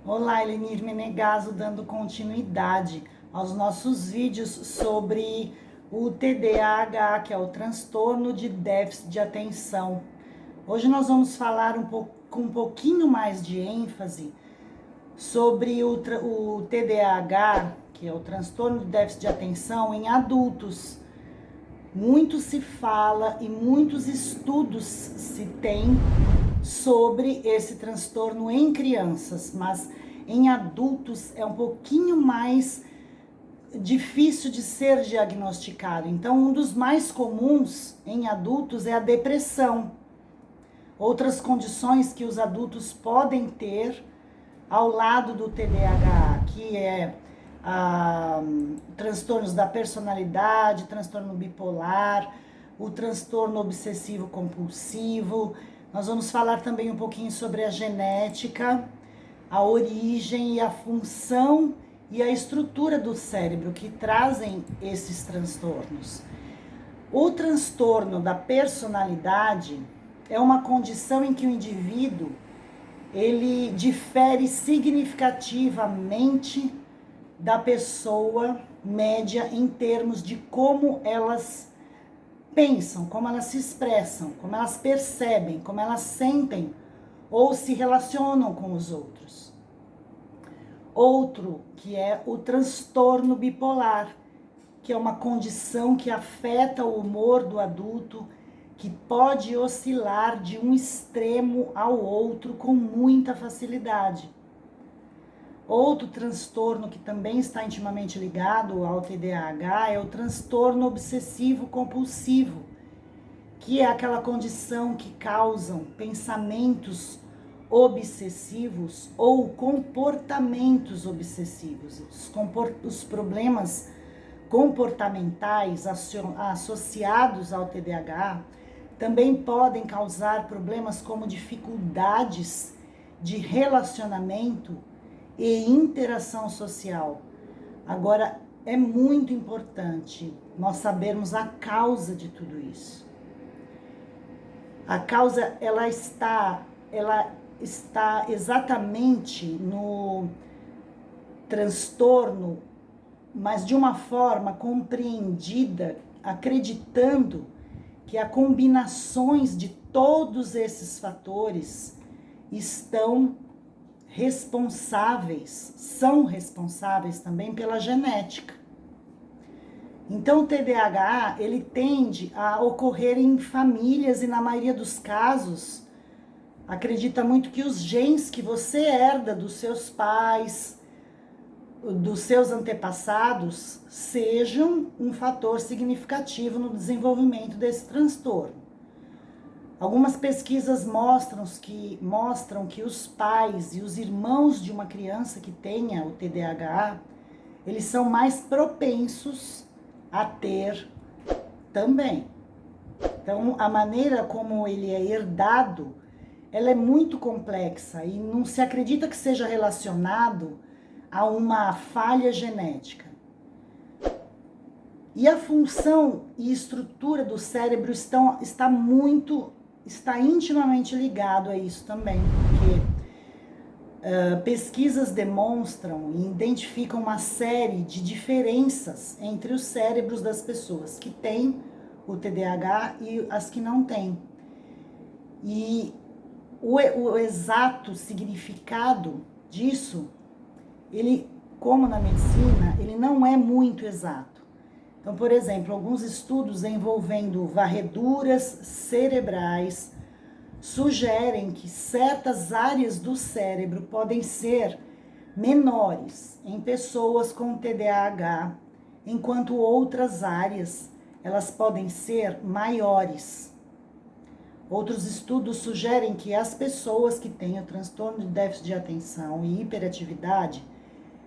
Olá, Elenir Menegaso, dando continuidade aos nossos vídeos sobre o TDAH, que é o transtorno de déficit de atenção. Hoje nós vamos falar com um pouquinho mais de ênfase sobre o TDAH, que é o transtorno de déficit de atenção em adultos. Muito se fala e muitos estudos se tem sobre esse transtorno em crianças, mas em adultos é um pouquinho mais difícil de ser diagnosticado. Então, um dos mais comuns em adultos é a depressão. Outras condições que os adultos podem ter ao lado do TDAH, que é transtornos da personalidade, transtorno bipolar, o transtorno obsessivo compulsivo. Nós vamos falar também um pouquinho sobre a genética, a origem e a função e a estrutura do cérebro que trazem esses transtornos. O transtorno da personalidade é uma condição em que o indivíduo ele difere significativamente da pessoa média em termos de como elas pensam, como elas se expressam, como elas percebem, como elas sentem ou se relacionam com os outros. Outro que é o transtorno bipolar, que é uma condição que afeta o humor do adulto, que pode oscilar de um extremo ao outro com muita facilidade. Outro transtorno que também está intimamente ligado ao TDAH é o transtorno obsessivo compulsivo, que é aquela condição que causam pensamentos obsessivos ou comportamentos obsessivos. Os problemas comportamentais associados ao TDAH também podem causar problemas como dificuldades de relacionamento e interação social. Agora, é muito importante nós sabermos a causa de tudo isso. A causa, ela está exatamente no transtorno, mas de uma forma compreendida, acreditando que as combinações de todos esses fatores são responsáveis também pela genética. Então o TDAH, ele tende a ocorrer em famílias e na maioria dos casos, acredita muito que os genes que você herda dos seus pais, dos seus antepassados, sejam um fator significativo no desenvolvimento desse transtorno. Algumas pesquisas mostram que os pais e os irmãos de uma criança que tenha o TDAH, eles são mais propensos a ter também. Então, a maneira como ele é herdado, ela é muito complexa e não se acredita que seja relacionado a uma falha genética. E a função e estrutura do cérebro está intimamente ligado a isso também, porque pesquisas demonstram e identificam uma série de diferenças entre os cérebros das pessoas que têm o TDAH e as que não têm. E o exato significado disso, ele, como na medicina, ele não é muito exato. Então, por exemplo, alguns estudos envolvendo varreduras cerebrais sugerem que certas áreas do cérebro podem ser menores em pessoas com TDAH, enquanto outras áreas elas podem ser maiores. Outros estudos sugerem que as pessoas que têm o transtorno de déficit de atenção e hiperatividade,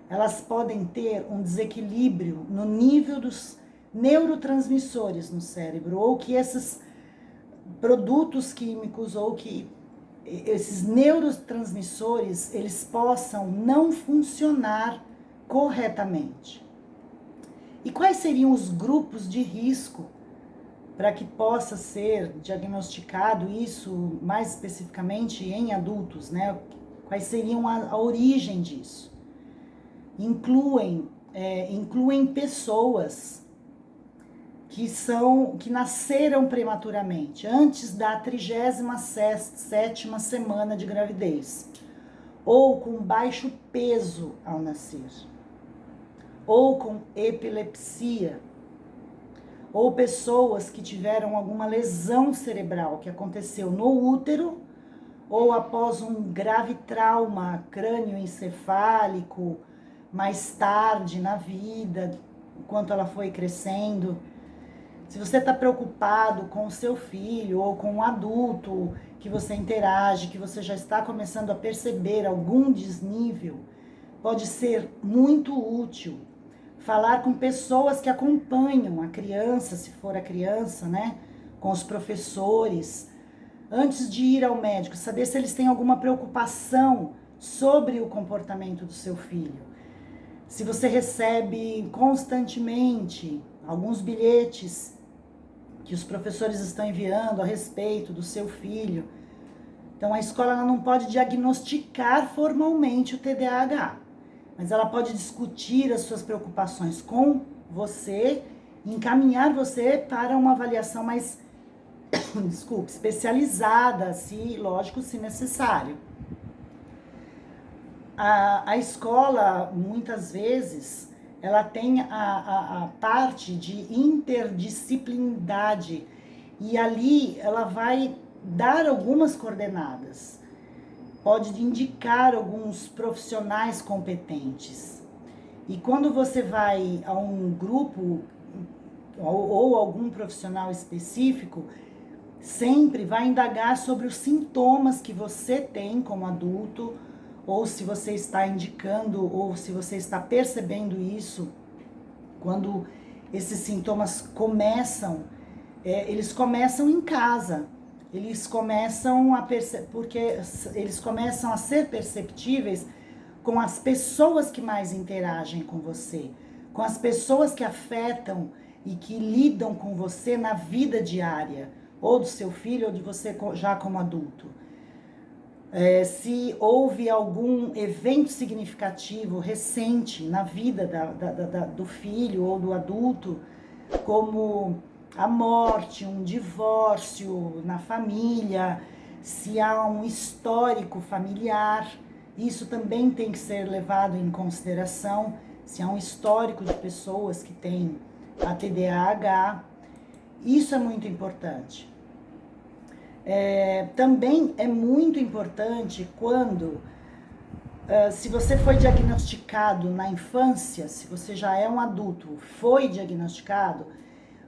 elas podem ter um desequilíbrio no nível dos neurotransmissores no cérebro, ou que esses produtos químicos ou que esses neurotransmissores eles possam não funcionar corretamente. E quais seriam os grupos de risco para que possa ser diagnosticado isso mais especificamente em adultos, né? quais seriam a origem disso. Incluem pessoas que nasceram prematuramente, antes da 37ª semana de gravidez, ou com baixo peso ao nascer, ou com epilepsia, ou pessoas que tiveram alguma lesão cerebral que aconteceu no útero, ou após um grave trauma crânioencefálico, mais tarde na vida, enquanto ela foi crescendo. Se você está preocupado com o seu filho ou com um adulto que você interage, que você já está começando a perceber algum desnível, pode ser muito útil falar com pessoas que acompanham a criança, se for a criança, né? Com os professores, antes de ir ao médico, saber se eles têm alguma preocupação sobre o comportamento do seu filho. Se você recebe constantemente alguns bilhetes que os professores estão enviando a respeito do seu filho, então a escola ela não pode diagnosticar formalmente o TDAH, mas ela pode discutir as suas preocupações com você, encaminhar você para uma avaliação mais, especializada, se lógico, se necessário. A escola, muitas vezes, ela tem a parte de interdisciplinaridade e ali ela vai dar algumas coordenadas, pode indicar alguns profissionais competentes. E quando você vai a um grupo ou algum profissional específico, sempre vai indagar sobre os sintomas que você tem como adulto, ou se você está indicando, ou se você está percebendo isso, quando esses sintomas começam, eles começam em casa, eles começam porque eles começam a ser perceptíveis com as pessoas que mais interagem com você, com as pessoas que afetam e que lidam com você na vida diária, ou do seu filho, ou de você já como adulto. Se houve algum evento significativo recente na vida do filho ou do adulto, como a morte, um divórcio na família, se há um histórico familiar, isso também tem que ser levado em consideração, se há um histórico de pessoas que têm a TDAH, isso é muito importante. Também é muito importante quando, se você foi diagnosticado na infância, se você já é um adulto, foi diagnosticado,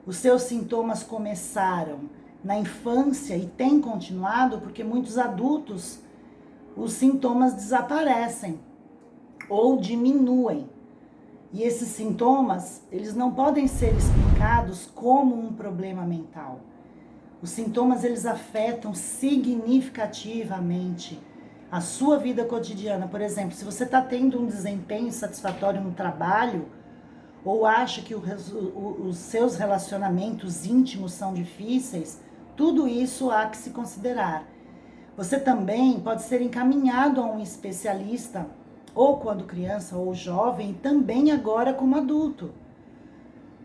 os seus sintomas começaram na infância e têm continuado, porque muitos adultos, os sintomas desaparecem ou diminuem. E esses sintomas, eles não podem ser explicados como um problema mental. Os sintomas, eles afetam significativamente a sua vida cotidiana. Por exemplo, se você está tendo um desempenho satisfatório no trabalho, ou acha que os seus relacionamentos íntimos são difíceis, tudo isso há que se considerar. Você também pode ser encaminhado a um especialista, ou quando criança ou jovem, também agora como adulto.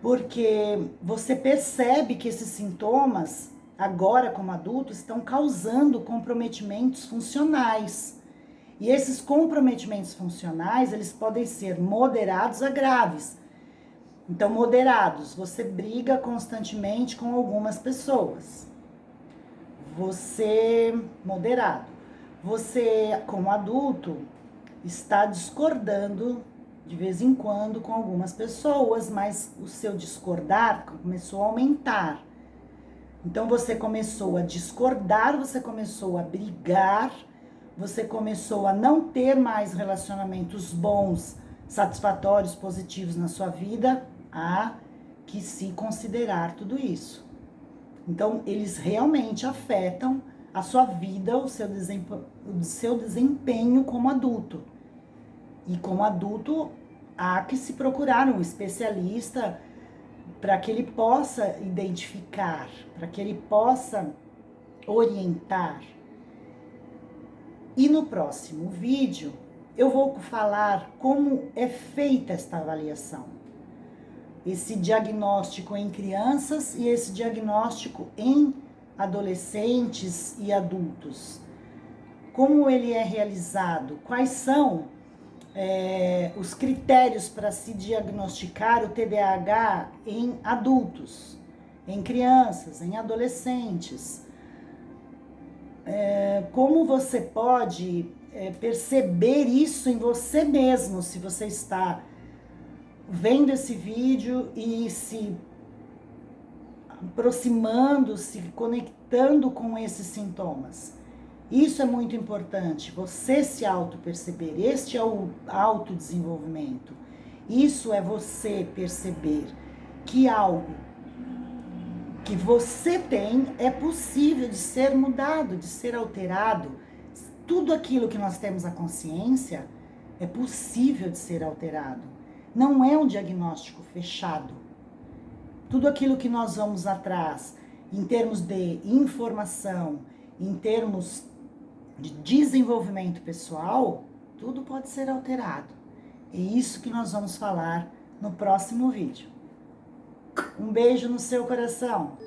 Porque você percebe que esses sintomas, agora como adulto, estão causando comprometimentos funcionais. E esses comprometimentos funcionais, eles podem ser moderados a graves. Então, moderados, você briga constantemente com algumas pessoas. Moderado, você, como adulto, está discordando de vez em quando com algumas pessoas, mas o seu discordar começou a aumentar. Então, você começou a discordar, você começou a brigar, você começou a não ter mais relacionamentos bons, satisfatórios, positivos na sua vida. Há que se considerar tudo isso. Então, eles realmente afetam a sua vida, o seu desempenho como adulto. E como adulto, há que se procurar um especialista para que ele possa identificar, para que ele possa orientar. E no próximo vídeo eu vou falar como é feita esta avaliação. Esse diagnóstico em crianças e esse diagnóstico em adolescentes e adultos. Como ele é realizado? Quais são os critérios para se diagnosticar o TDAH em adultos, em crianças, em adolescentes? Como você pode perceber isso em você mesmo, se você está vendo esse vídeo e se aproximando, se conectando com esses sintomas. Isso é muito importante, você se auto-perceber. Este é o autodesenvolvimento. Isso é você perceber que algo que você tem é possível de ser mudado, de ser alterado. Tudo aquilo que nós temos a consciência é possível de ser alterado. Não é um diagnóstico fechado. Tudo aquilo que nós vamos atrás, em termos de informação, em termos de desenvolvimento pessoal, tudo pode ser alterado. É isso que nós vamos falar no próximo vídeo. Um beijo no seu coração.